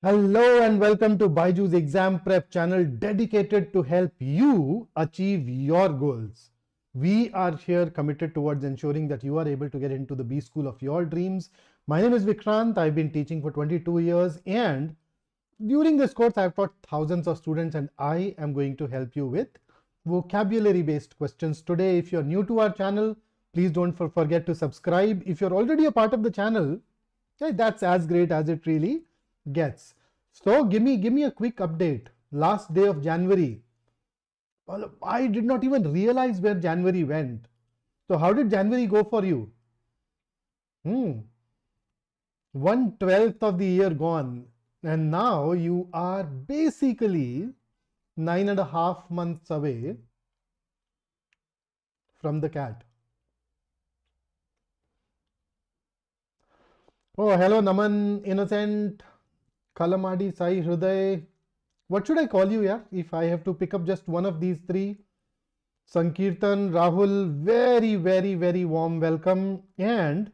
Hello and welcome to BYJU'S exam prep channel dedicated to help you achieve your goals. We are here committed towards ensuring that you are able to get into the B school of your dreams. My name is Vikrant. I've been teaching for 22 years and during this course I've taught thousands of students and I am going to help you with vocabulary based questions today. If you're new to our channel, please don't forget to subscribe. If you're already a part of the channel, that's as great as it really gets. So give me a quick update. Last day of January. Well, I did not even realize where January went. So how did January go for you? 1/12 of the year gone. And now you are basically 9.5 months away from the CAT. Oh, hello Naman, Innocent, Kalamadi, Sai, Hriday. What should I call you, yeah? If I have to pick up just one of these three. Sankirtan, Rahul, very warm welcome. And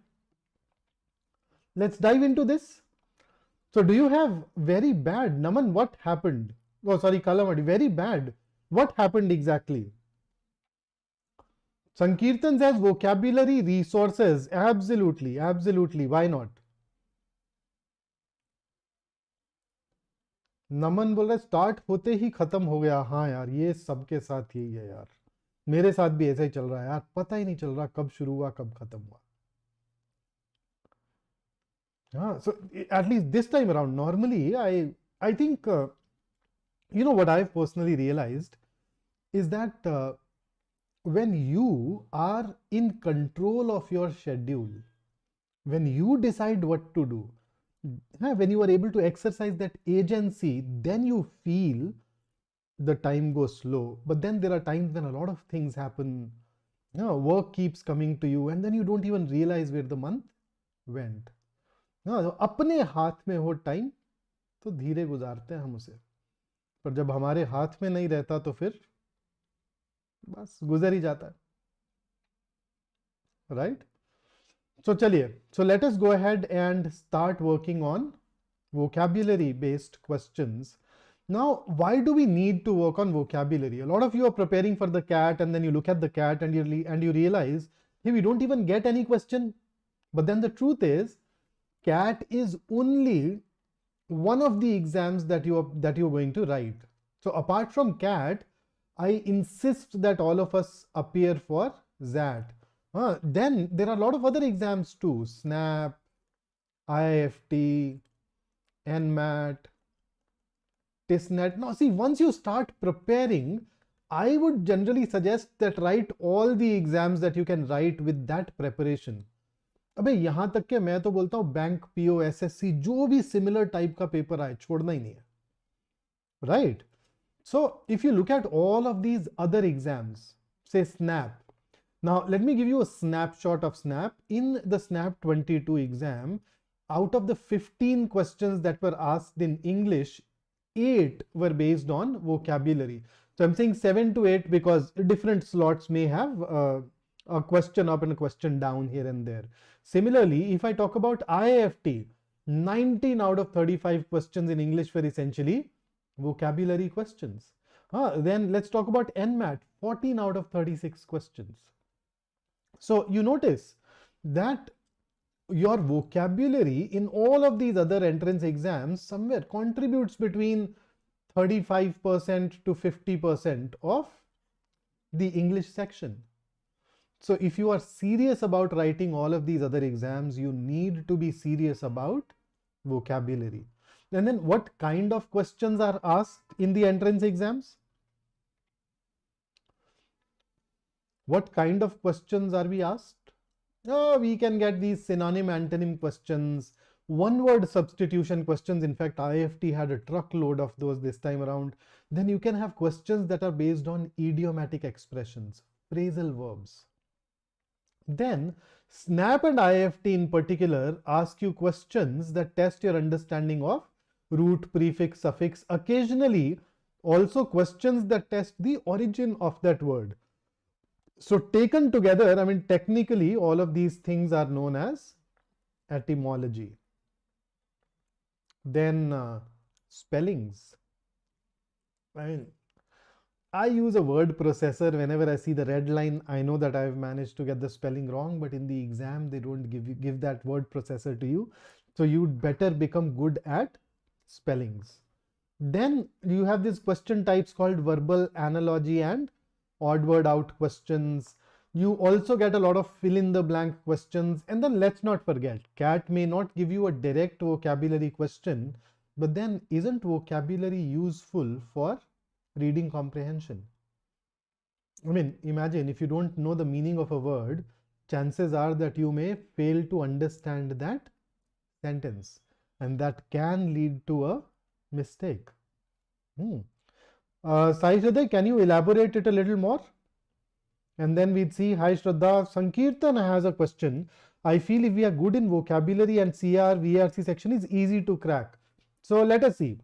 let's dive into this. So do you have very bad? Naman, what happened? Oh, sorry, Kalamadi, very bad. What happened exactly? Sankirtan says vocabulary resources. Absolutely. Why not? नमन बोल रहा है start होते ही खत्म हो गया. हाँ यार, ये सबके साथ यही है यार. मेरे साथ भी ऐसा ही चल रहा है यार. पता ही नहीं चल रहा कब शुरू हुआ कब खत्म हुआ. हाँ, so at least this time around, normally I think what I've personally realized is that when you are in control of your schedule, when you decide what to do, when you are able to exercise that agency, then you feel the time goes slow. But then there are times when a lot of things happen, work keeps coming to you and then you don't even realize where the month went. अपने हाथ में हो time तो धीरे गुजारते हैं हम उसे, पर जब हमारे हाथ में नहीं रहता तो फिर बस गुजर ही जाता है, राइट? So चलिए, so let us go ahead and start working on vocabulary based questions. Now, why do we need to work on vocabulary? A lot of you are preparing for the CAT and then you look at the CAT and you realize, hey, we don't even get any question. But then the truth is, CAT is only one of the exams that you're going to write. So apart from CAT, I insist that all of us appear for XAT. Then there are a lot of other exams too. SNAP, IFT, NMAT, TISNET. Now see, once you start preparing, I would generally suggest that write all the exams that you can write with that preparation. अबे यहाँ तक के मैं तो बोलता हूँ bank, PO, SSC, जो भी सिमिलर टाइप का पेपर आए छोड़ना ही नहीं है, right? So if you look at all of these other exams, say SNAP. Now let me give you a snapshot of SNAP. In the SNAP 22 exam, out of the 15 questions that were asked in English, 8 were based on vocabulary. So I'm saying 7 to 8 because different slots may have a question up and a question down here and there. Similarly, if I talk about IFT, 19 out of 35 questions in English were essentially vocabulary questions. Then let's talk about NMAT, 14 out of 36 questions. So you notice that your vocabulary in all of these other entrance exams somewhere contributes between 35% to 50% of the English section. So if you are serious about writing all of these other exams, you need to be serious about vocabulary. And then what kind of questions are asked in the entrance exams? What kind of questions are we asked? We can get these synonym antonym questions, one word substitution questions. In fact, IFT had a truckload of those this time around. Then you can have questions that are based on idiomatic expressions, phrasal verbs. Then SNAP and IFT in particular ask you questions that test your understanding of root, prefix, suffix, occasionally also questions that test the origin of that word. So taken together, I mean, technically all of these things are known as etymology. Then spellings. I mean, I use a word processor. Whenever I see the red line, I know that I've managed to get the spelling wrong, but in the exam, they don't give that word processor to you. So you'd better become good at spellings. Then you have these question types called verbal analogy and odd word out questions. You also get a lot of fill in the blank questions. And then let's not forget, CAT may not give you a direct vocabulary question, but then isn't vocabulary useful for reading comprehension? I mean, imagine if you don't know the meaning of a word, chances are that you may fail to understand that sentence, and that can lead to a mistake. Sai Shraddha, can you elaborate it a little more? And then we'd see, hi Shraddha, Sankirtan has a question. I feel if we are good in vocabulary and CR, VARC section is easy to crack. So let us see.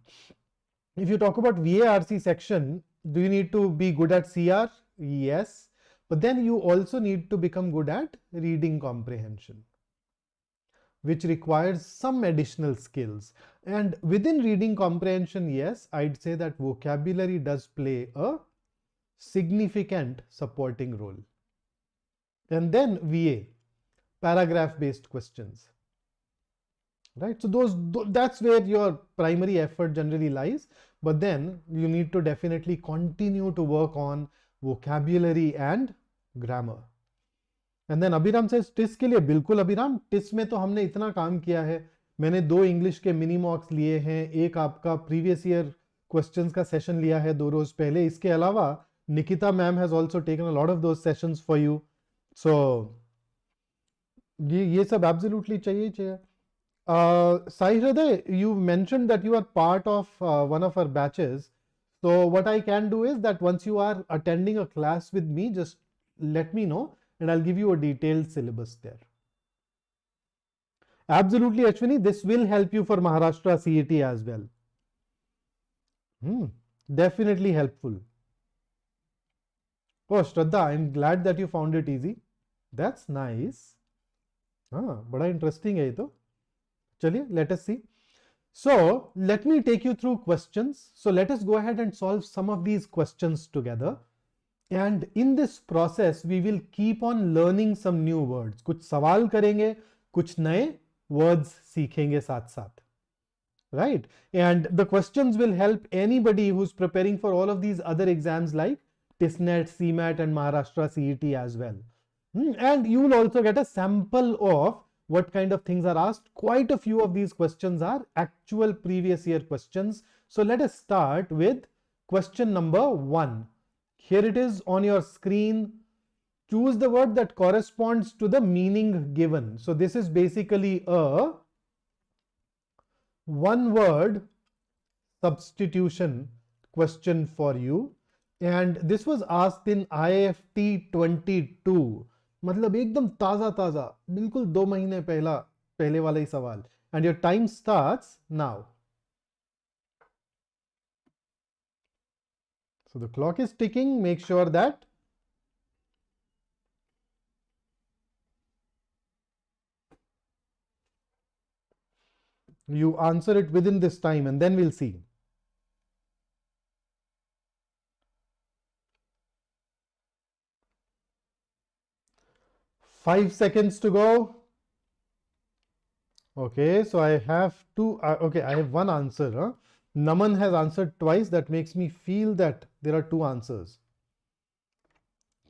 If you talk about VARC section, do you need to be good at CR? Yes. But then you also need to become good at reading comprehension, which requires some additional skills. And within reading comprehension, yes, I'd say that vocabulary does play a significant supporting role. And then VA, paragraph based questions, right? So that's where your primary effort generally lies. But then you need to definitely continue to work on vocabulary and grammar. And then Abhiram says, टिस के लिए बिल्कुल अभिराम, TISS में तो हमने इतना काम किया है. मैंने 2 इंग्लिश के मिनी मॉक्स लिए हैं, एक आपका प्रीवियस ईयर क्वेश्चंस का सेशन लिया है 2 रोज पहले. इसके अलावा Nikita ma'am has also taken a lot of those sessions for you. So ये सब absolutely चाहिए. Sai Hriday, you mentioned that you are part of one of our batches. So what I can do is that once you are attending a class with me, just let me know and I'll give you a detailed syllabus there. Absolutely, Ashwini, this will help you for Maharashtra CET as well. Definitely helpful. Oh, Shraddha, I'm glad that you found it easy. That's nice. बड़ा interesting है ये तो. चलिए, let us see. So let me take you through questions. So let us go ahead and solve some of these questions together. And in this process, we will keep on learning some new words. कुछ सवाल करेंगे, कुछ नए words सीखेंगे साथ साथ. Right? And the questions will help anybody who's preparing for all of these other exams like TISNET, CMAT and Maharashtra CET as well. And you will also get a sample of what kind of things are asked. Quite a few of these questions are actual previous year questions. So let us start with question number 1. Here it is on your screen. Choose the word that corresponds to the meaning given. So this is basically a one word substitution question for you. And this was asked in IFT 22. मतलब एकदम ताजा बिल्कुल 2 महीने पहले वाला ही सवाल. And your time starts now. So the clock is ticking. Make sure that you answer it within this time and then we'll see. Five seconds to go. Okay, so I have two. Okay, I have one answer. Naman has answered twice. That makes me feel that there are 2 answers.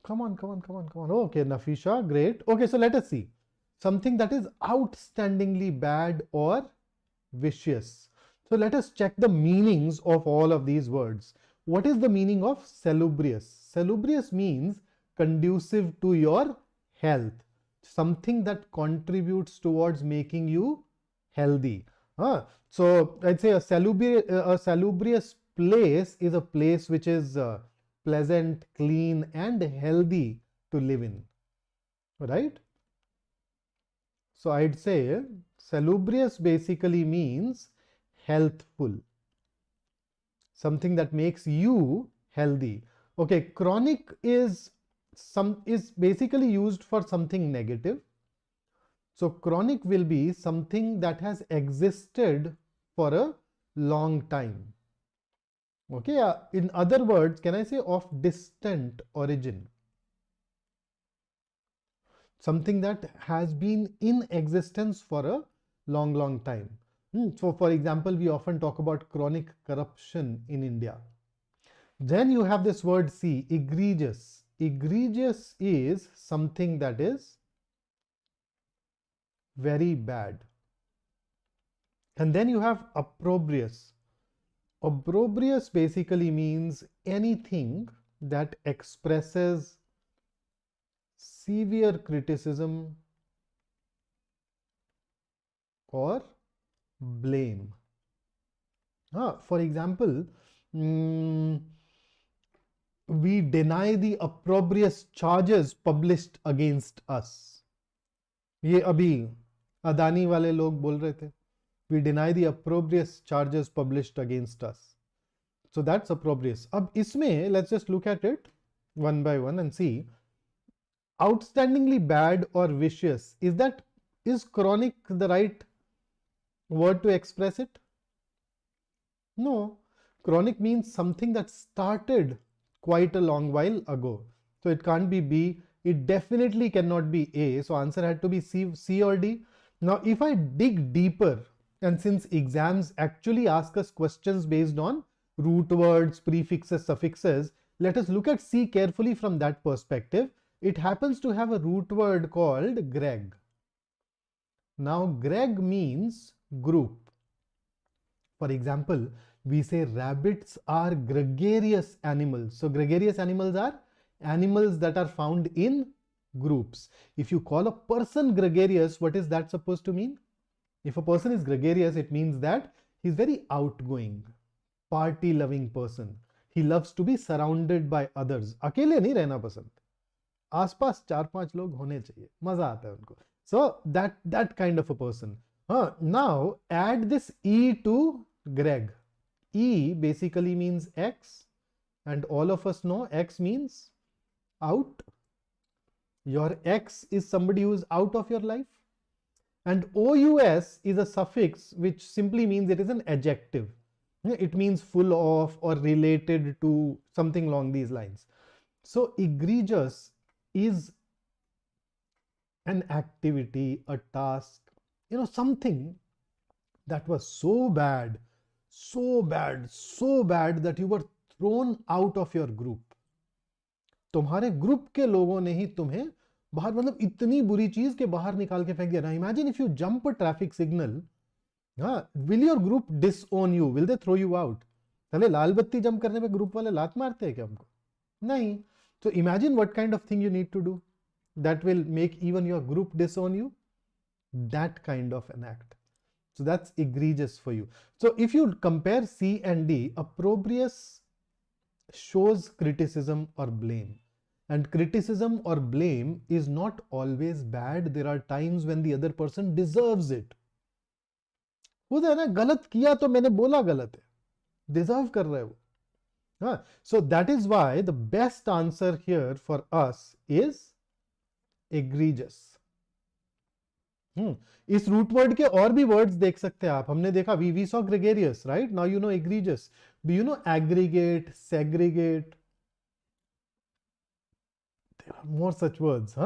Come on. Okay, Nafisha, great. Okay, so let us see. Something that is outstandingly bad or vicious. So let us check the meanings of all of these words. What is the meaning of salubrious? Salubrious means conducive to your health, something that contributes towards making you healthy. So I'd say a salubrious place is a place which is pleasant, clean and healthy to live in, right? So I'd say salubrious basically means healthful, something that makes you healthy. Okay, chronic is basically used for something negative. So chronic will be something that has existed for a long time. Okay, in other words, can I say of distant origin? Something that has been in existence for a long, long time. So, for example, we often talk about chronic corruption in India. Then you have this word C, egregious. Egregious is something that is very bad. And then you have opprobrious. Opprobrious basically means anything that expresses severe criticism or blame. For example, we deny the opprobrious charges published against us. ये अभी अदानी वाले लोग बोल रहे थे. We deny the opprobrious charges published against us. So that's opprobrious. अब इसमें let's just look at it one by one and see. Outstandingly bad or vicious, is chronic the right word to express it? No. Chronic means something that started quite a long while ago. So it can't be B. It definitely cannot be A. So answer had to be C or D. Now if I dig deeper, and since exams actually ask us questions based on root words, prefixes, suffixes, let us look at C carefully from that perspective. It happens to have a root word called greg. Now greg means group. For example, we say rabbits are gregarious animals. So gregarious animals are animals that are found in groups. If you call a person gregarious, what is that supposed to mean? If a person is gregarious, it means that he's very outgoing, party loving person. He loves to be surrounded by others. अकेले नहीं रहना पसंद, आसपास 4-5 लोग होने चाहिए, मजा आता है उनको. So that kind of a person. Now add this E to Greg. E basically means X, and all of us know X means out. Your X is somebody who is out of your life. And OUS is a suffix which simply means it is an adjective. It means full of or related to something along these lines. So egregious is an activity, a task, something that was so bad, so bad, so bad that you were thrown out of your group. तुम्हारे group के लोगों ने ही तुम्हें बाहर, मतलब इतनी बुरी चीज के बाहर निकाल के फेंक दिया ना. Imagine if you jump a traffic signal, will your group disown you? Will they throw you out? चले लाल बत्ती जंप करने पे ग्रुप वाले लात मारते हैं क्या हमको? नहीं. So imagine what kind of thing you need to do that will make even your group disown you. That kind of an act. So that's egregious for you. So if you compare C and D, opprobrious shows criticism or blame. And criticism or blame is not always bad. There are times when the other person deserves it. खुद है ना, गलत किया तो मैंने बोला गलत है, डिजर्व कर रहा है वो. So that is why the best answer here for us is egregious. इस रूट वर्ड के और भी वर्ड्स देख सकते हैं आप. हमने देखा we saw gregarious, right? Now you know egregious. Do you know aggregate, segregate? There are more such words,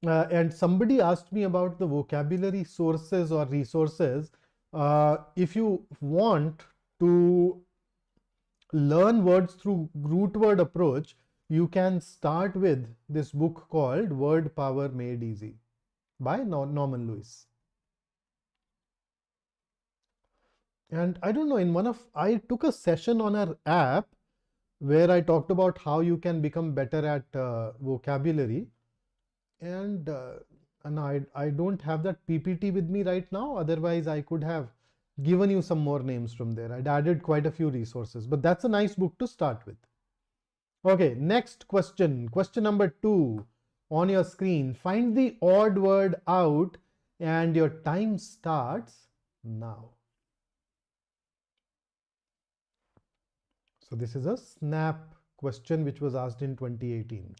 and somebody asked me about the vocabulary sources or resources. If you want to learn words through root word approach, you can start with this book called Word Power Made Easy by Norman Lewis. And I don't know, I took a session on our app where I talked about how you can become better at vocabulary. And I don't have that PPT with me right now. Otherwise, I could have given you some more names from there. I'd added quite a few resources, but that's a nice book to start with. Okay, next question. Question number 2 on your screen. Find the odd word out, and your time starts now. So this is a snap question which was asked in 2018.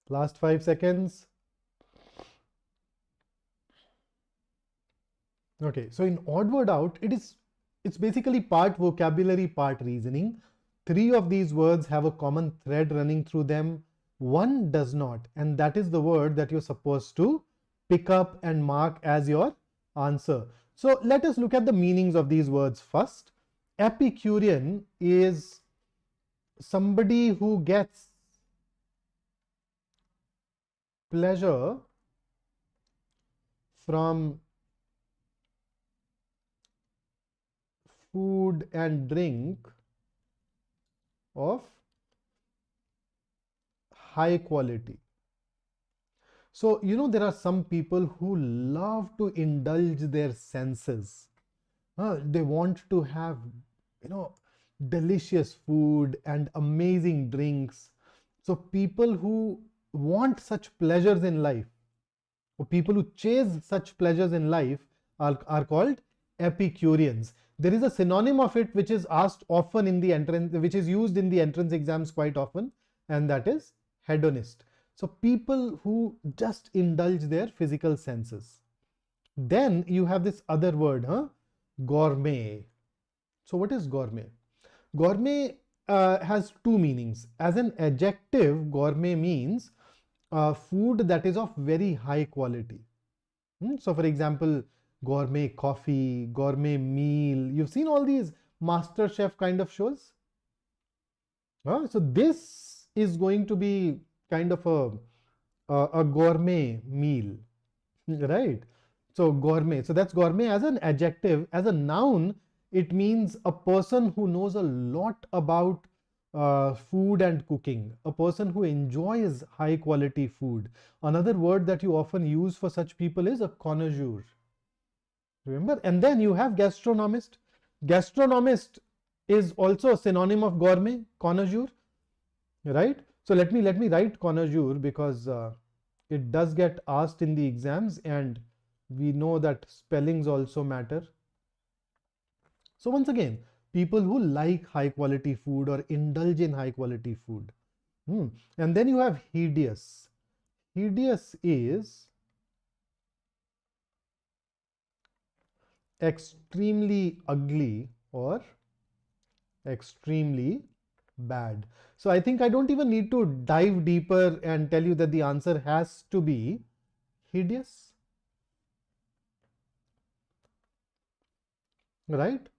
Last 5 seconds. Okay, so in odd word out, it's basically part vocabulary, part reasoning. 3 of these words have a common thread running through them. One does not, and that is the word that you're supposed to pick up and mark as your answer. So let us look at the meanings of these words first. Epicurean is somebody who gets pleasure from food and drink of high quality. So, there are some people who love to indulge their senses. They want to have, you know, delicious food and amazing drinks. So, people who want such pleasures in life, or people who chase such pleasures in life, are called Epicureans. There is a synonym of it which is asked often in the entrance, which is used in the entrance exams quite often, and that is hedonist. So people who just indulge their physical senses. Then you have this other word, gourmet. So what is gourmet? Gourmet has two meanings. As an adjective, gourmet means food that is of very high quality. So for example, gourmet coffee, gourmet meal. You've seen all these master chef kind of shows. So this is going to be kind of a gourmet meal, right? So gourmet. So that's gourmet as an adjective. As a noun, it means a person who knows a lot about food and cooking, a person who enjoys high quality food. Another word that you often use for such people is a connoisseur. Remember? And then you have gastronomist. Gastronomist is also a synonym of gourmet, connoisseur, right? So let me write connoisseur because it does get asked in the exams, and we know that spellings also matter. So once again, people who like high quality food or indulge in high quality food. And then you have hideous. Hideous is extremely ugly or extremely bad. So I think I don't even need to dive deeper and tell you that the answer has to be hideous, right?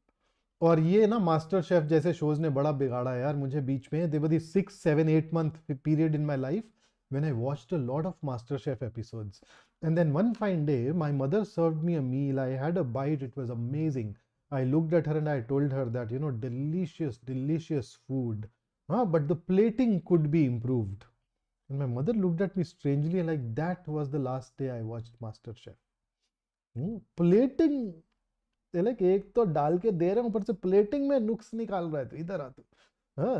और ये ना master chef जैसे shows ने बड़ा बिगाड़ा है यार मुझे बीच में. There were these 6, 7, 8 month period in my life when I watched a lot of master chef episodes, and then one fine day my mother served me a meal. I had a bite, it was amazing. I looked at her and I told her that, delicious food, but the plating could be improved. And my mother looked at me strangely and like, that was the last day I watched master chef. Plating, like एक तो डाल के दे रहे हैं ऊपर से plating में नुक्स निकाल रहा है तो इधर आ तू.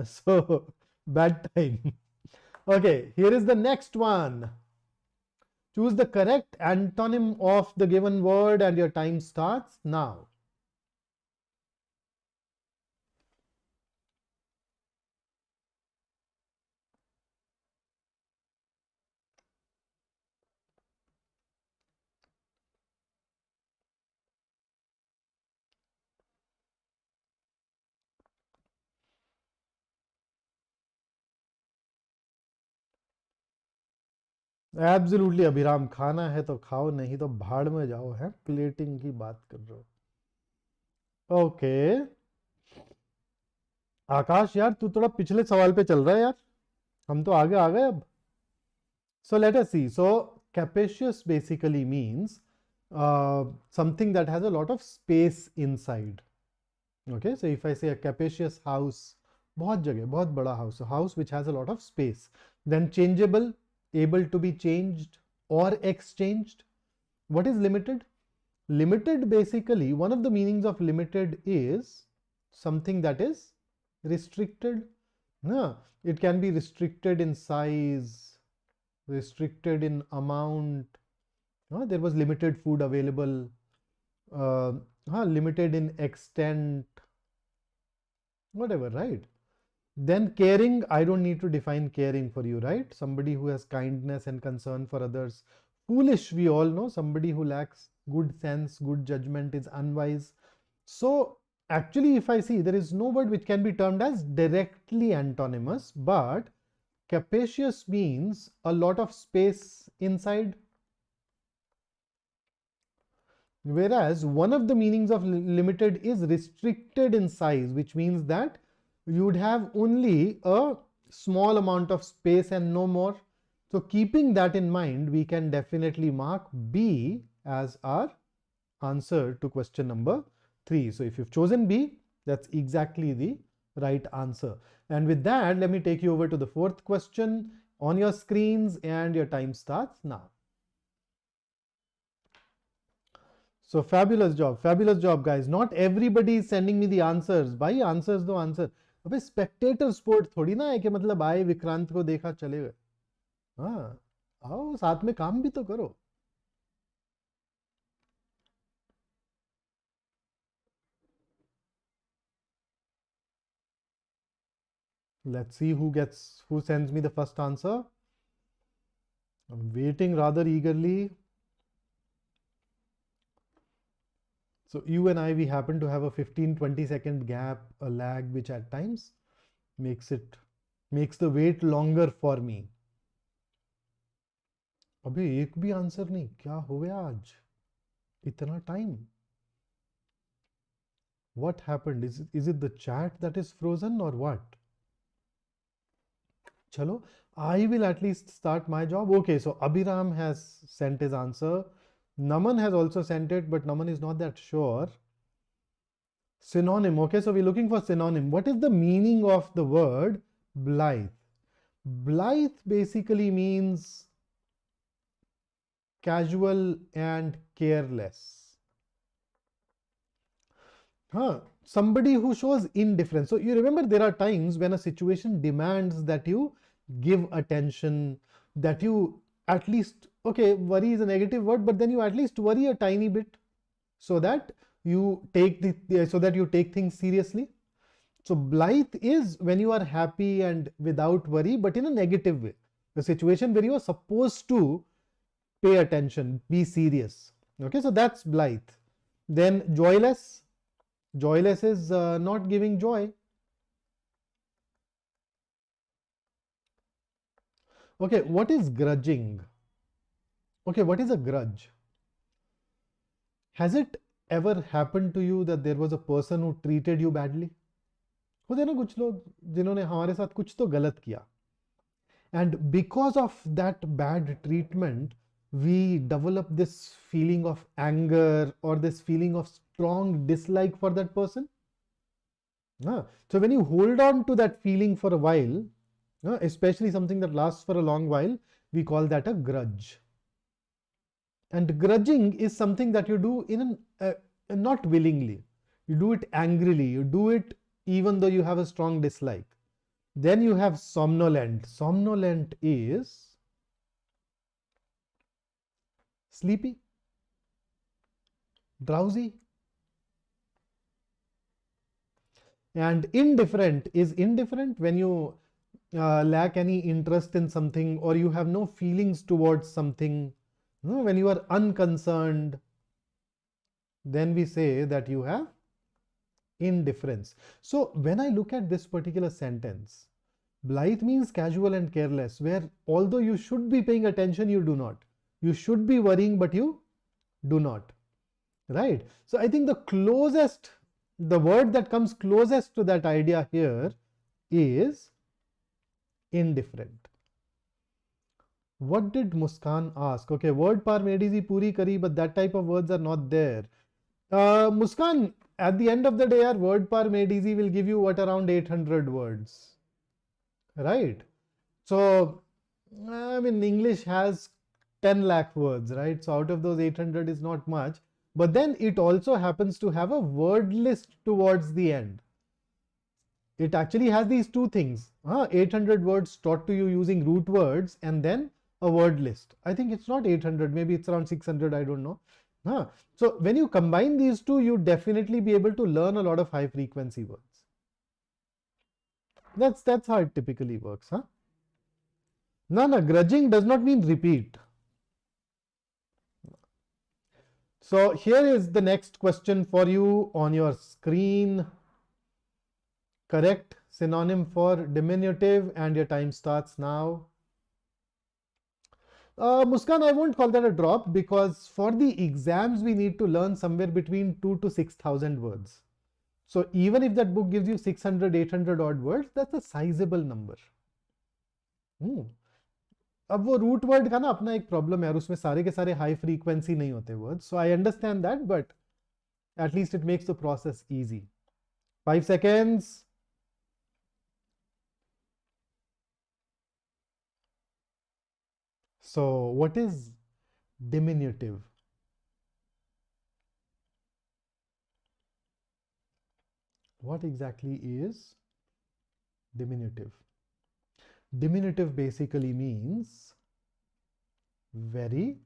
So bad time. Okay, here is the next one. Choose the correct antonym of the given word and your time starts now. Absolutely Abhiram, खाना है तो खाओ, नहीं तो भाड़ में जाओ. है प्लेटिंग की बात कर रहे हो. ओके आकाश यार तू थोड़ा पिछले सवाल पे चल रहा है यार, हम तो आगे आ गए अब. So let us see. So capacious basically means something that has a lot of space inside. Okay, so if I say a capacious house, बहुत जगह, बहुत बड़ा house, a house which has a lot of space. Then changeable, able to be changed or exchanged. What is limited? Limited basically, one of the meanings of limited is something that is restricted. It can be restricted in size, restricted in amount. There was limited food available, limited in extent, whatever, right? Then caring, I don't need to define caring for you, right? Somebody who has kindness and concern for others. Foolish, we all know, somebody who lacks good sense, good judgment, is unwise. So actually, if I see, there is no word which can be termed as directly antonymous, but capacious means a lot of space inside. Whereas one of the meanings of limited is restricted in size, which means that you would have only a small amount of space and no more. So keeping that in mind, we can definitely mark B as our answer to question number 3. So if you've chosen B, that's exactly the right answer. And with that, let me take you over to the 4th question on your screens, and your time starts now. So fabulous job guys. Not everybody is sending me the answers. भाई answers दो answer. अबे spectator sport थोड़ी ना है कि मतलब आए विक्रांत को देखा चले गए. हाँ, आओ साथ में काम भी तो करो. Let's see who sends me the first answer. I'm waiting rather eagerly. So you and I, we happen to have a 15-20 second gap, a lag, which at times makes the wait longer for me. अबे एक भी answer नहीं, क्या हो गया आज इतना time? What happened? Is it the chat that is frozen or what? Chalo, I will at least start my job. Okay, so Abhiram has sent his answer. Naman has also sent it, but Naman is not that sure. Synonym. Okay, so we're looking for synonym. What is the meaning of the word blithe? Blithe basically means casual and careless. Somebody who shows indifference. So you remember there are times when a situation demands that you give attention, that you at least, okay, worry is a negative word, but then you at least worry a tiny bit so that you take things seriously. So blithe is when you are happy and without worry, but in a negative way. The situation where you are supposed to pay attention, be serious. Okay, so that's blithe. Then joyless. Joyless is not giving joy. Okay, what is grudging? Okay, what is a grudge? Has it ever happened to you that there was a person who treated you badly? होते हैं ना कुछ लोग जिन्होंने हमारे साथ कुछ तो गलत किया. And because of that bad treatment, we develop this feeling of anger or this feeling of strong dislike for that person. So when you hold on to that feeling for a while, especially something that lasts for a long while, we call that a grudge. And grudging is something that you do not willingly. You do it angrily. You do it even though you have a strong dislike. Then you have somnolent. Somnolent is sleepy, drowsy. And indifferent is indifferent when you lack any interest in something, or you have no feelings towards something. When you are unconcerned, then we say that you have indifference. So when I look at this particular sentence, blithe means casual and careless, where although you should be paying attention, you do not. You should be worrying, but you do not. Right? So I think the word that comes closest to that idea here is indifferent. What did Muskan ask? Okay, word par medisi puri kari, but that type of words are not there. Muskan, at the end of the day, our word par medisi will give you what, around 800 words. Right? So, I mean, English has 10 lakh words, right? So out of those, 800 is not much. But then it also happens to have a word list towards the end. It actually has these two things, 800 words taught to you using root words, and then a word list. I think it's not 800, maybe it's around 600, I don't know. So when you combine these two, you definitely be able to learn a lot of high frequency words. That's how it typically works, huh? No, grudging does not mean repeat. So here is the next question for you on your screen. Correct synonym for diminutive, and your time starts now. Muskan, I won't call that a drop, because for the exams we need to learn somewhere between 2 to 6,000 words. So even if that book gives you 600, 800 odd words, that's a sizable number. अब वो root word का ना अपना एक problem है, और उसमें सारे के सारे हाई फ्रीक्वेंसी नहीं होते word. So I understand that, but at least it makes the process easy. 5 seconds. So what is diminutive? What exactly is diminutive? Diminutive basically means very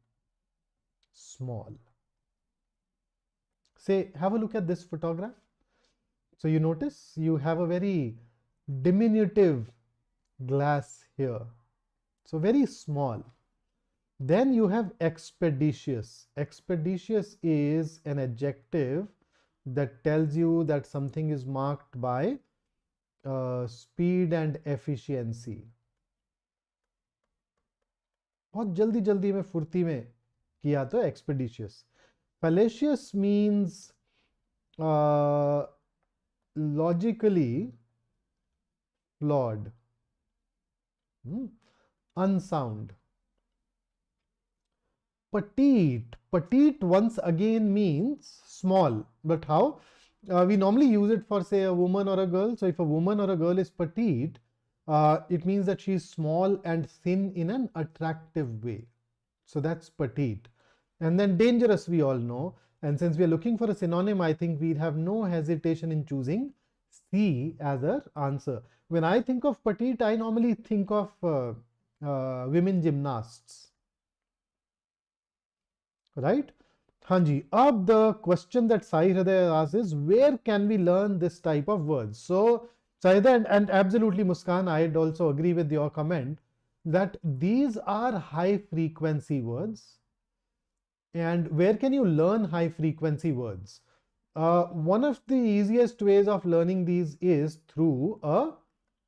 small. Say, have a look at this photograph. So you notice you have a very diminutive glass here. So very small. Then you have expeditious. Expeditious is an adjective that tells you that something is marked by speed and efficiency. बहुत जल्दी जल्दी में फुर्ती में किया तो expeditious. Fallacious means logically flawed, unsound. Petite. Petite once again means small. But how? We normally use it for, say, a woman or a girl. So if a woman or a girl is petite, it means that she is small and thin in an attractive way. So that's petite. And then dangerous, we all know. And since we are looking for a synonym, I think we have no hesitation in choosing C as an answer. When I think of petite, I normally think of women gymnasts. Right? Hanji. Ab the question that Sai Hriday asks is, where can we learn this type of words? So Saida and absolutely Muskan, I'd also agree with your comment that these are high frequency words. And where can you learn high frequency words? One of the easiest ways of learning these is through a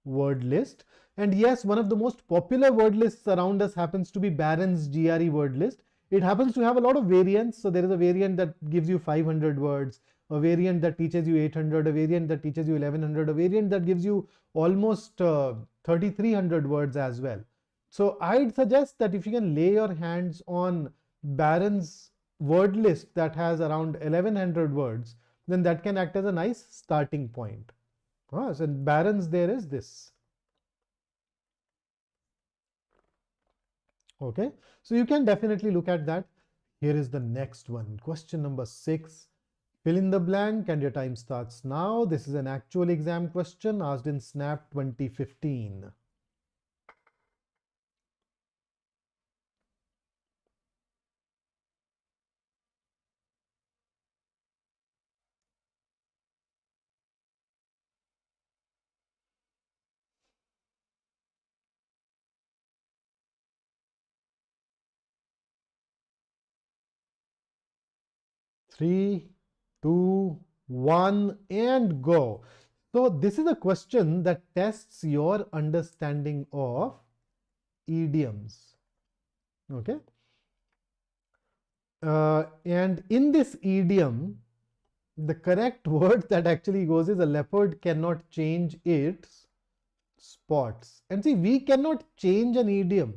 word list. And yes, one of the most popular word lists around us happens to be Barron's GRE word list. It happens to have a lot of variants. So there is a variant that gives you 500 words, a variant that teaches you 800, a variant that teaches you 1100, a variant that gives you almost 3300 words as well. So I'd suggest that if you can lay your hands on Barron's word list that has around 1100 words, then that can act as a nice starting point. So Barron's there is this. Okay, so you can definitely look at that. Here is the next one. Question number 6. Fill in the blank, and your time starts now. This is an actual exam question asked in SNAP 2015. Three, two, one, and go. So this is a question that tests your understanding of idioms. Okay. And in this idiom, the correct word that actually goes is, a leopard cannot change its spots. And see, we cannot change an idiom.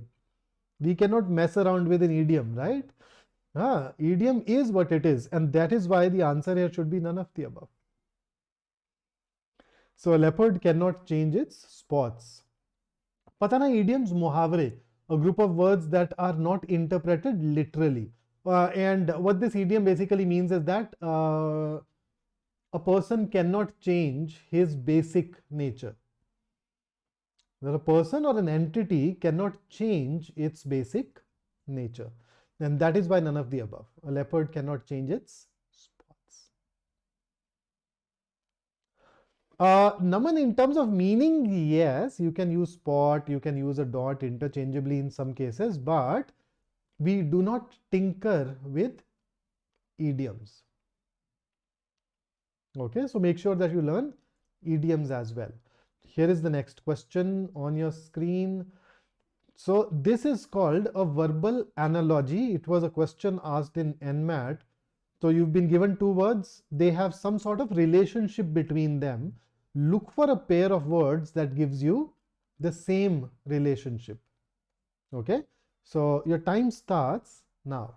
We cannot mess around with an idiom, right? Idiom is what it is, and that is why the answer here should be none of the above. So a leopard cannot change its spots. Pata na, idioms, muhavre, a group of words that are not interpreted literally. And what this idiom basically means is that a person cannot change his basic nature. That a person or an entity cannot change its basic nature. And that is why none of the above. A leopard cannot change its spots. Naman, in terms of meaning, yes, you can use spot, you can use a dot interchangeably in some cases, but we do not tinker with idioms. Okay, so make sure that you learn idioms as well. Here is the next question on your screen. So this is called a verbal analogy. It was a question asked in NMAT. So you've been given two words. They have some sort of relationship between them. Look for a pair of words that gives you the same relationship. Okay. So your time starts now.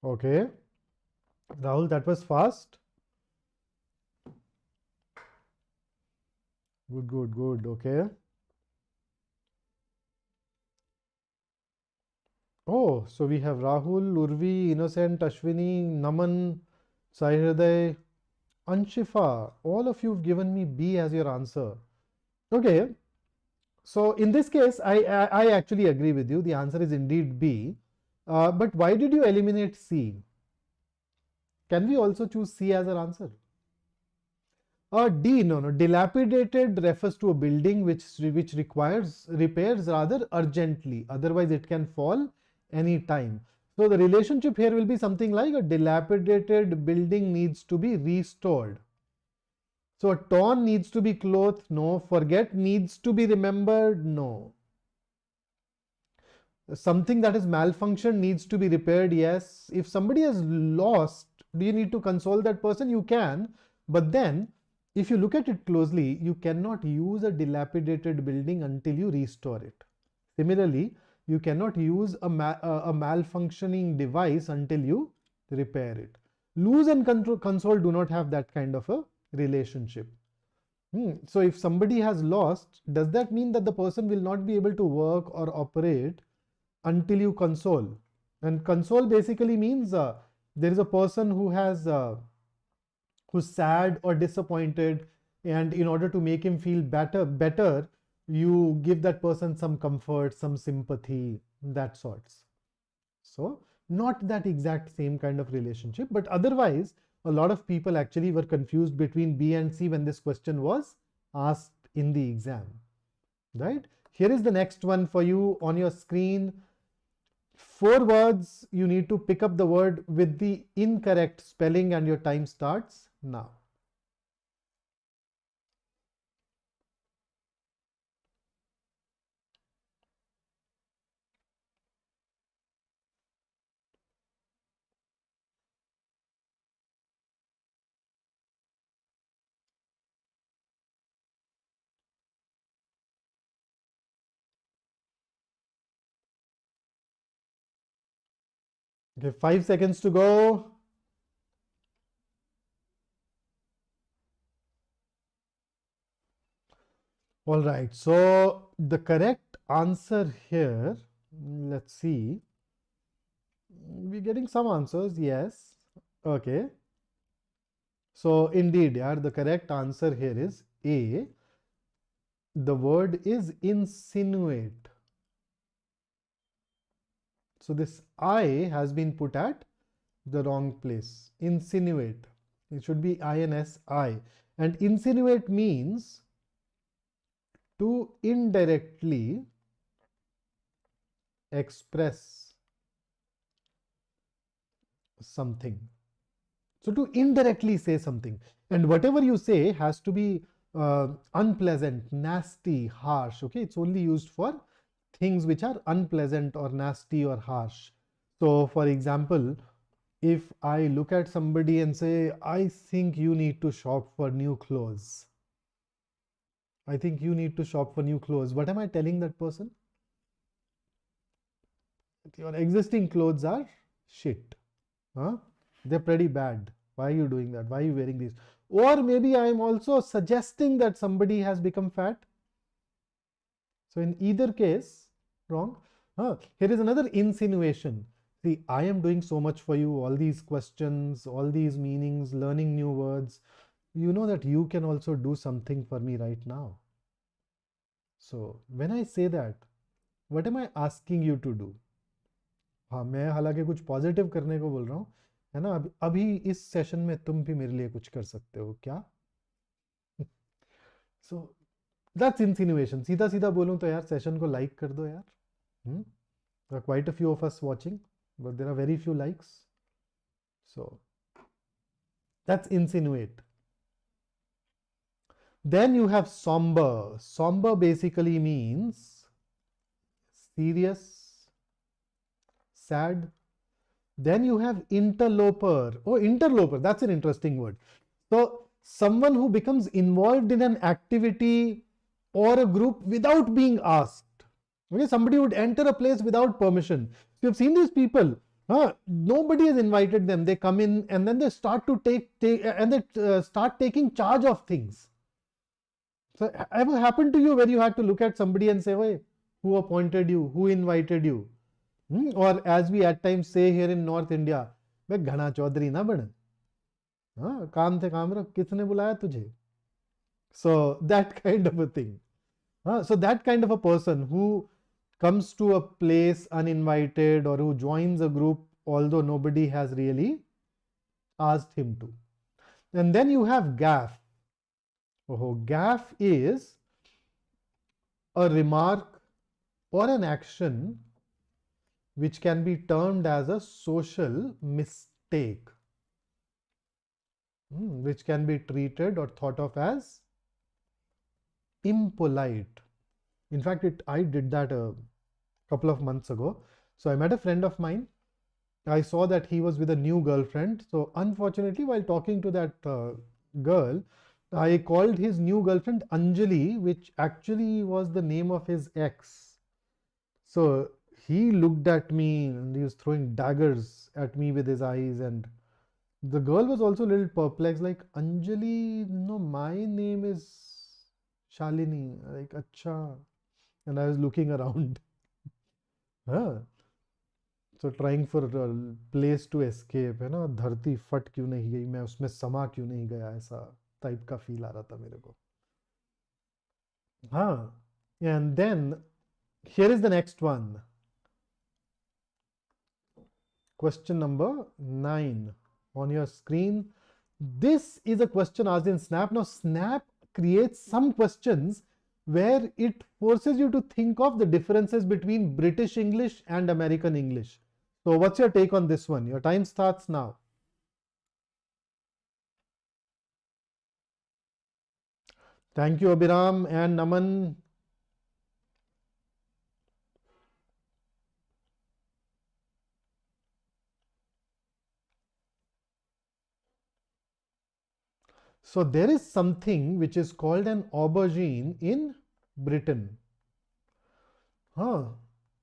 Okay. Rahul, that was fast. Good, good, good. Okay. Oh, so we have Rahul, Urvi, Innocent, Ashwini, Naman, Sai Hriday, Anshifa. All of you have given me B as your answer. Okay. So in this case, I actually agree with you. The answer is indeed B. But why did you eliminate C? Can we also choose C as our answer? D, no. Dilapidated refers to a building which requires repairs rather urgently. Otherwise, it can fall any time. So the relationship here will be something like a dilapidated building needs to be restored. So torn needs to be clothed, no. Forget needs to be remembered, no. Something that is malfunctioned needs to be repaired, yes. If somebody has lost, do you need to console that person? You can, but then if you look at it closely, you cannot use a dilapidated building until you restore it. Similarly, you cannot use a malfunctioning device until you repair it. Lose and console do not have that kind of a relationship. So if somebody has lost, does that mean that the person will not be able to work or operate until you console? And console basically means there is a person who has who's sad or disappointed, and in order to make him feel better, you give that person some comfort, some sympathy, that sorts. So not that exact same kind of relationship, but otherwise a lot of people actually were confused between B and C when this question was asked in the exam, right? Here is the next one for you on your screen. 4 words, you need to pick up the word with the incorrect spelling and your time starts now. Okay, 5 seconds to go. All right, so the correct answer here, let's see. We're getting some answers, yes. Okay. So indeed, yeah, the correct answer here is A. The word is insinuate. So this I has been put at the wrong place. Insinuate. It should be INSI. And insinuate means to indirectly express something. So to indirectly say something. And whatever you say has to be unpleasant, nasty, harsh. Okay, it's only used for things which are unpleasant or nasty or harsh. So for example, if I look at somebody and say, I think you need to shop for new clothes. I think you need to shop for new clothes. What am I telling that person? Your existing clothes are shit. Huh? They're pretty bad. Why are you doing that? Why are you wearing these? Or maybe I am also suggesting that somebody has become fat. So in either case, wrong. Here is another insinuation. See, I am doing so much for you, all these questions, all these meanings, learning new words. You know that you can also do something for me right now. So when I say that, what am I asking you to do? हाँ, मैं हालांकि कुछ positive करने को बोल रहा हूँ, है ना? अभी इस सेशन में तुम भी मेरे लिए कुछ कर सकते हो क्या? So that's insinuation. सीधा सीधा बोलूँ तो यार सेशन को लाइक कर दो यार. There are quite a few of us watching, but there are very few likes. So that's insinuate. Then you have somber. Somber basically means serious, sad. Then you have interloper. Oh, interloper, that's an interesting word. So someone who becomes involved in an activity or a group without being asked. Okay, somebody would enter a place without permission. So you've seen these people. Nobody has invited them. They come in and then they start to start taking charge of things. So ever happened to you where you had to look at somebody and say, "Hey, who appointed you? Who invited you?" Or as we at times say here in North India, "मैं घना चौधरी ना बन, हाँ काम थे काम रख, किसने बुलाया तुझे?" So that kind of a thing. So that kind of a person who comes to a place uninvited or who joins a group although nobody has really asked him to. And then you have gaffe. Oh, gaffe is a remark or an action which can be termed as a social mistake, which can be treated or thought of as impolite. In fact, I did that a couple of months ago. So I met a friend of mine. I saw that he was with a new girlfriend. So unfortunately, while talking to that girl, I called his new girlfriend Anjali, which actually was the name of his ex. So he looked at me and he was throwing daggers at me with his eyes, and the girl was also a little perplexed, like, "Anjali, no, my name is Shalini." Like, "Acha." And I was looking around. So trying for a place to escape, है ना? धरती फट क्यों नहीं गई, मैं उसमें समा क्यों नहीं गया, ऐसा टाइप का फील आ रहा था मेरे को. हाँ. And then here is the next one. Question number 9 on your screen. This is a question asked in Snap. Now Snap creates some questions where it forces you to think of the differences between British English and American English. So what's your take on this one? Your time starts now. Thank you, Abhiram and Naman. So there is something which is called an aubergine in Britain.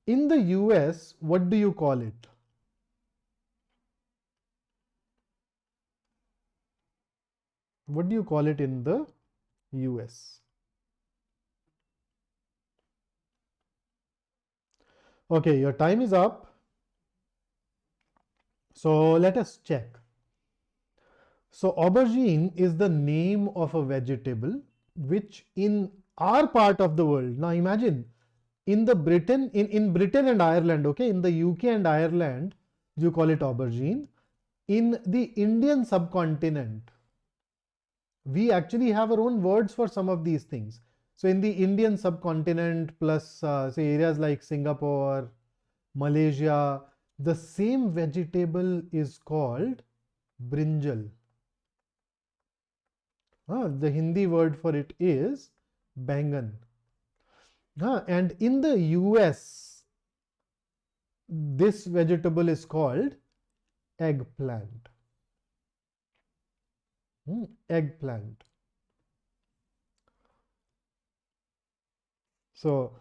In the US, what do you call it? What do you call it in the US? Okay, your time is up. So let us check. So aubergine is the name of a vegetable which in our part of the world, now imagine in Britain and Ireland, okay, in the UK and Ireland, you call it aubergine. In the Indian subcontinent, we actually have our own words for some of these things. So in the Indian subcontinent plus say areas like Singapore, Malaysia, the same vegetable is called brinjal. The Hindi word for it is bangan. And in the US, this vegetable is called eggplant. Eggplant. So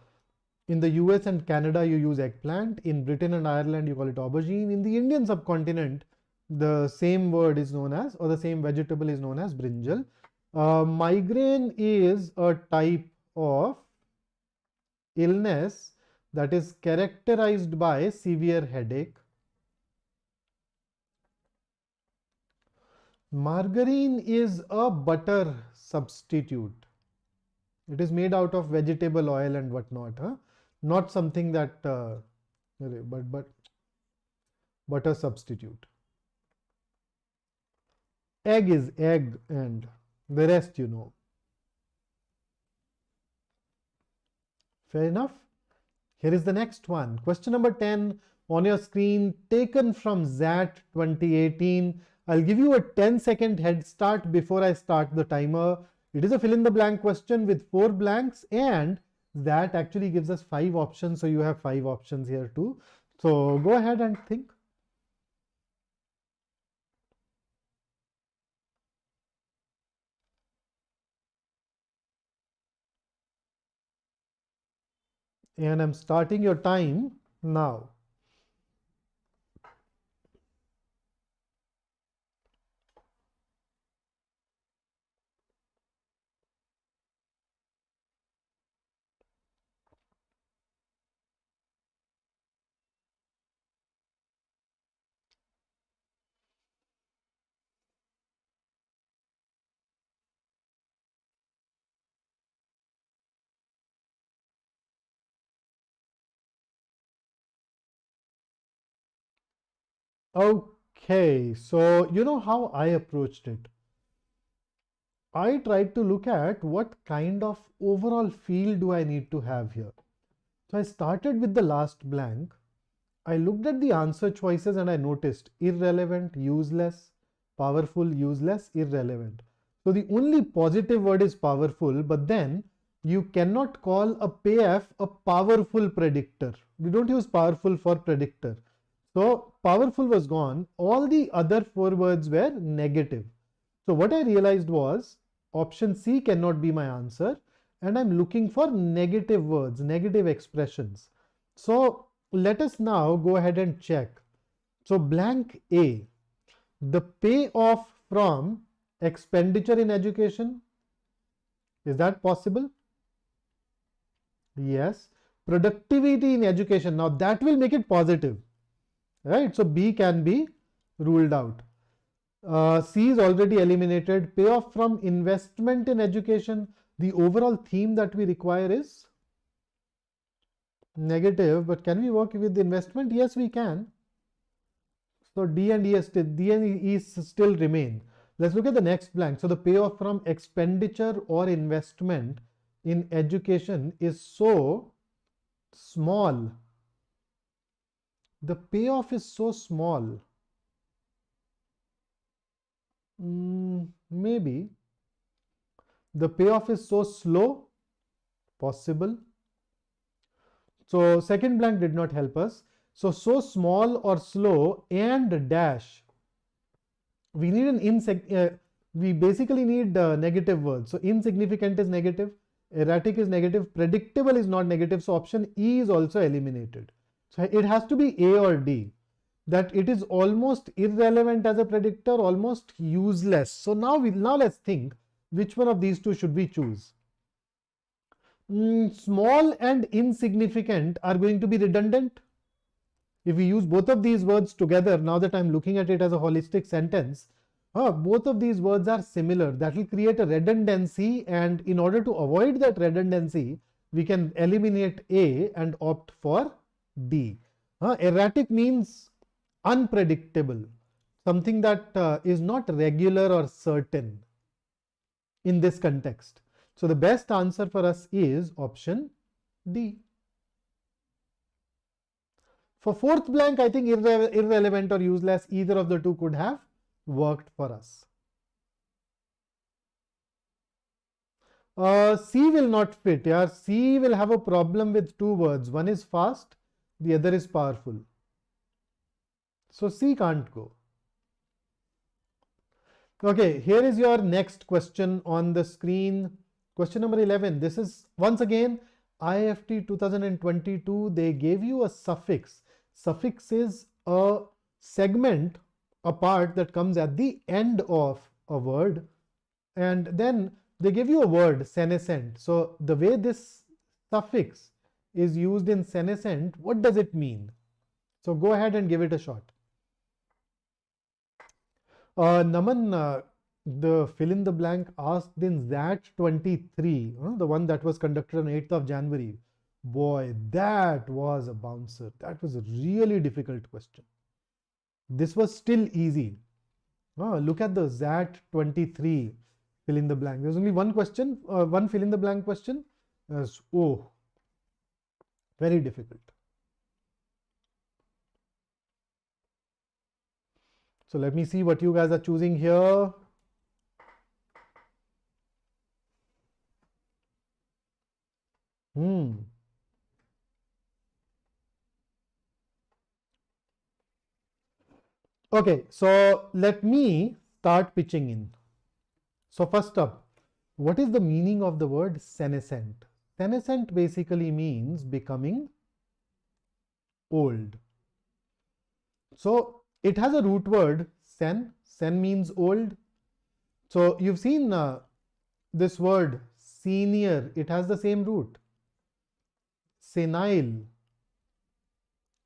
in the US and Canada, you use eggplant. In Britain and Ireland, you call it aubergine. In the Indian subcontinent, the same word is known as, or the same vegetable is known as brinjal. Migraine is a type of illness that is characterized by severe headache, Margarine is a butter substitute. It is made out of vegetable oil and whatnot, huh? Not something that, but butter substitute. Egg is egg, and the rest you know. Fair enough. Here is the next one. Question number 10 on your screen, taken from ZAT 2018. I'll give you a 10-second head start before I start the timer. It is a fill in the blank question with 4 blanks, and that actually gives us 5 options. So you have 5 options here too. So go ahead and think. And I'm starting your time now. Okay, so you know how I approached it. I tried to look at what kind of overall feel do I need to have here. So I started with the last blank. I looked at the answer choices and I noticed irrelevant, useless, powerful, useless, irrelevant. So the only positive word is powerful, but then you cannot call a PF a powerful predictor. We don't use powerful for predictor. So powerful was gone. All the other 4 words were negative. So what I realized was option C cannot be my answer, and I'm looking for negative words, negative expressions. So let us now go ahead and check. So blank A, the payoff from expenditure in education, is that possible? Yes. Productivity in education, now that will make it positive, right? So B can be ruled out. C is already eliminated. Payoff from investment in education. The overall theme that we require is negative, but can we work with the investment? Yes, we can. So D and E still remain. Let's look at the next blank. So the payoff from expenditure or investment in education is so small. The payoff is so small. Maybe. The payoff is so slow. Possible. So second blank did not help us. So small or slow and dash. We need we basically need negative words. So insignificant is negative, erratic is negative, predictable is not negative. So option E is also eliminated. So it has to be A or D. That it is almost irrelevant as a predictor, almost useless. So now let's think which one of these two should we choose. Small and insignificant are going to be redundant. If we use both of these words together, now that I'm looking at it as a holistic sentence, both of these words are similar. That will create a redundancy, and in order to avoid that redundancy, we can eliminate A and opt for D. Erratic means unpredictable, something that is not regular or certain in this context. So the best answer for us is option D. For fourth blank, I think irrelevant or useless, either of the two could have worked for us. C will not fit. Yeah, C will have a problem with 2 words. One is fast, the other is powerful. So C can't go. Okay, here is your next question on the screen. Question number 11. This is once again IFT 2022. They gave you a suffix. Suffix is a segment, a part that comes at the end of a word, and then they give you a word, senescent. So the way this suffix is used in senescent, what does it mean? So go ahead and give it a shot. Naman, the fill in the blank asked in ZAT 23, the one that was conducted on 8th of January. Boy, that was a bouncer. That was a really difficult question. This was still easy. Look at the ZAT 23 fill in the blank. There's only one question, one fill in the blank question. Oh, very difficult. So let me see what you guys are choosing here. Okay, so let me start pitching in. So first up, what is the meaning of the word senescent? Senescent basically means becoming old. So it has a root word, sen. Sen means old. So you've seen this word senior, it has the same root. Senile,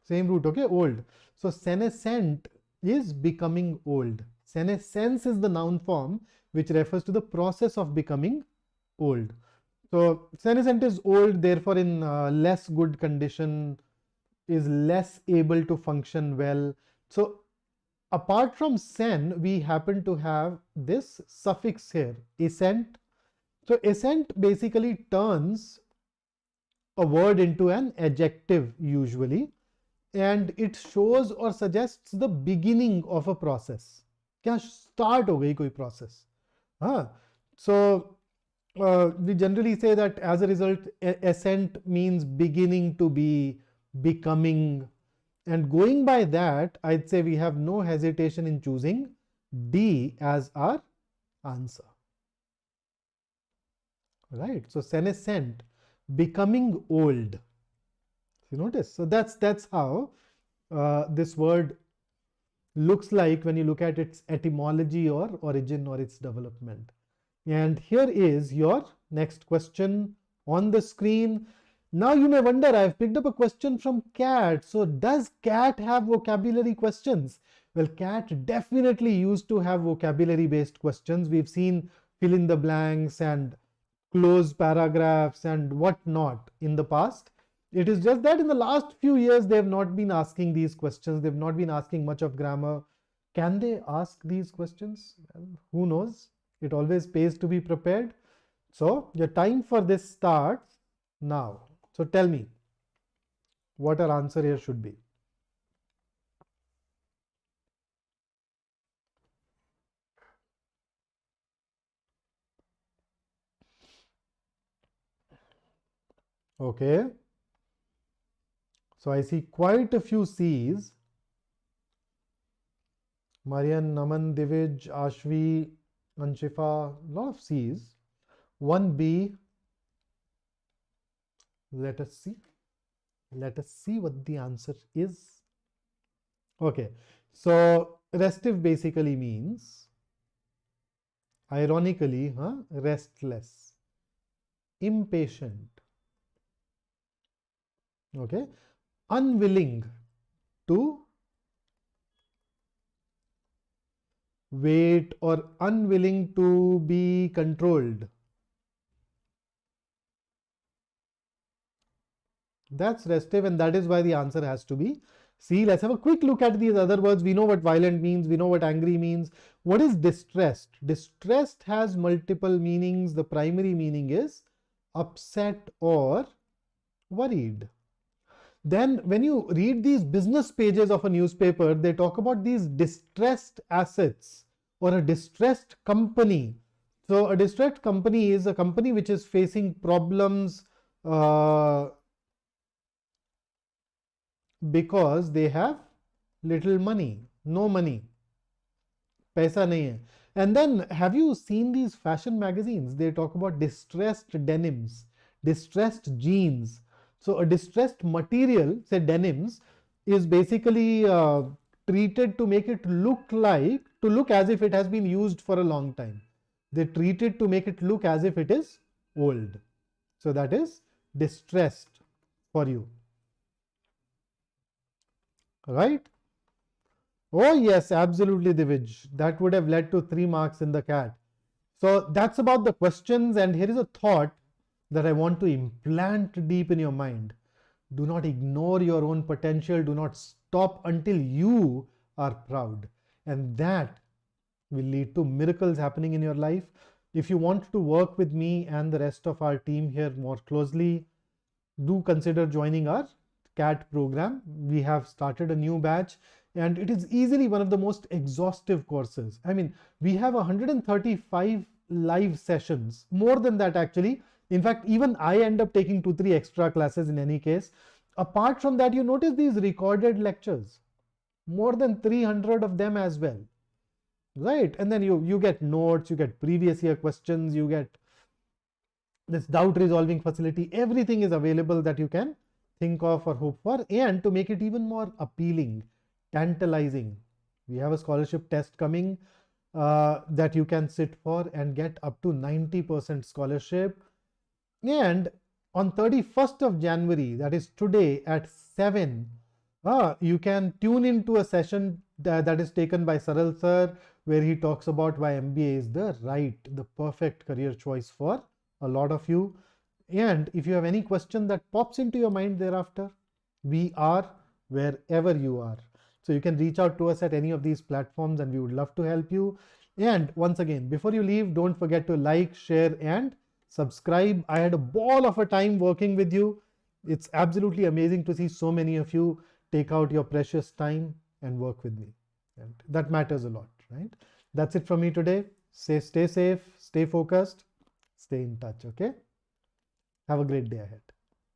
same root, okay, old. So senescent is becoming old. Senescence is the noun form which refers to the process of becoming old. So senescent is old, therefore in less good condition, is less able to function well. So apart from sen, we happen to have this suffix here, essent. So essent basically turns a word into an adjective usually, and it shows or suggests the beginning of a process. क्या start हो गई कोई process. So we generally say that as a result, assent means beginning to be, becoming, and going by that, I'd say we have no hesitation in choosing D as our answer. Right? So senescent, becoming old. You notice? So that's how this word looks like when you look at its etymology or origin or its development. And here is your next question on the screen. Now you may wonder, I've picked up a question from CAT. So does CAT have vocabulary questions? Well, CAT definitely used to have vocabulary based questions. We've seen fill in the blanks and close paragraphs and whatnot in the past. It is just that in the last few years, they have not been asking these questions. They've not been asking much of grammar. Can they ask these questions? Well, who knows? It always pays to be prepared. So your time for this starts now. So tell me what our answer here should be. Okay. So I see quite a few C's. Marian, Naman, Divij, Ashvi, Anshifa, a lot of C's. 1B. Let us see. Let us see what the answer is. Okay. So restive basically means, ironically, restless, impatient. Okay. Unwilling to wait or unwilling to be controlled. That's restive, and that is why the answer has to be C. Let's have a quick look at these other words. We know what violent means. We know what angry means. What is distressed? Distressed has multiple meanings. The primary meaning is upset or worried. Then when you read these business pages of a newspaper, they talk about these distressed assets or a distressed company. So a distressed company is a company which is facing problems because they have little money, no money, paisa nahi hai. And then have you seen these fashion magazines? They talk about distressed denims, distressed jeans. So a distressed material, say denims, is basically treated to make it look as if it has been used for a long time. They treat it to make it look as if it is old. So that is distressed for you. Right? Oh yes, absolutely, Divij. That would have led to 3 marks in the CAT. So that's about the questions, and here is a thought that I want to implant deep in your mind. Do not ignore your own potential. Do not stop until you are proud. And that will lead to miracles happening in your life. If you want to work with me and the rest of our team here more closely, do consider joining our CAT program. We have started a new batch, and it is easily one of the most exhaustive courses. I mean, we have 135 live sessions, more than that actually. In fact, even I end up taking 2-3 extra classes in any case. Apart from that, you notice these recorded lectures, more than 300 of them as well, right? And then you get notes, you get previous year questions, you get this doubt resolving facility. Everything is available that you can think of or hope for. And to make it even more appealing, tantalizing, we have a scholarship test coming that you can sit for and get up to 90% scholarship. And on 31st of January, that is today at 7, you can tune into a session that is taken by Saral sir, where he talks about why MBA is the perfect career choice for a lot of you. And if you have any question that pops into your mind thereafter, we are wherever you are. So you can reach out to us at any of these platforms, and we would love to help you. And once again, before you leave, don't forget to like, share, and subscribe. I had a ball of a time working with you. It's absolutely amazing to see so many of you take out your precious time and work with me. And that matters a lot, right? That's it from me today. Stay safe, stay focused, stay in touch, okay? Have a great day ahead.